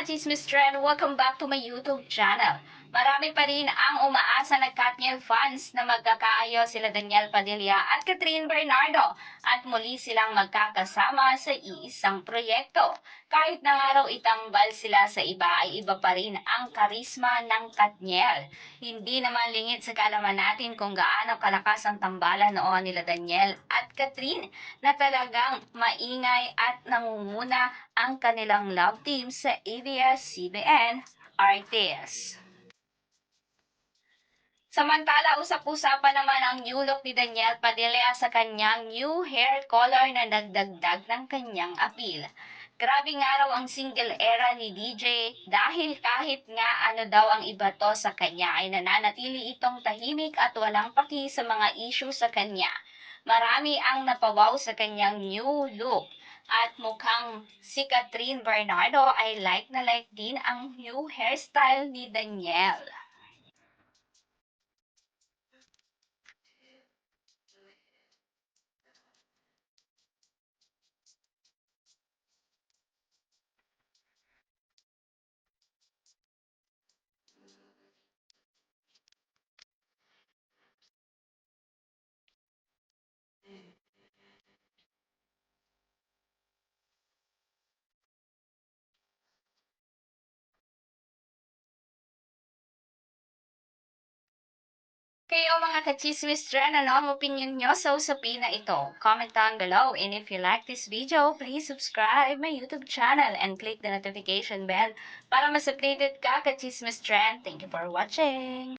ka-Chismis Trend! Welcome back to my YouTube channel. Marami pa rin ang umaasa na KATHNIEL fans na magkakaayos sila Daniel Padilla at KATHRYN Bernardo at muli silang magkakasama sa iisang proyekto. Kahit na nga raw itambal sila sa iba ay iba pa rin ang karisma ng KATHNIEL. Hindi naman lingid sa kaalaman natin kung gaano kalakas ang tambalan noon nila Daniel at KATHRYN na talagang maingay at nangunguna ang kanilang love team sa ABS-CBN artist. Samantala, usap-usapan naman ang new look ni Daniel Padilla sa kanyang new hair color na nagdagdag ng kanyang appeal. Grabe nga raw ang single era ni DJ dahil kahit nga ano daw ang iba to sa kanya ay nananatili itong tahimik at walang paki sa mga issue sa kanya. Marami ang napawaw sa kanyang new look at mukhang si KATHRYN Bernardo ay like na like din ang new hairstyle ni Daniel. Kayo mga ka-Chismis Trend, ano ang opinion nyo sa usapin na ito? Comment down below, and if you like this video, please subscribe my YouTube channel and click the notification bell para mas updated ka ka-Chismis Trend. Thank you for watching!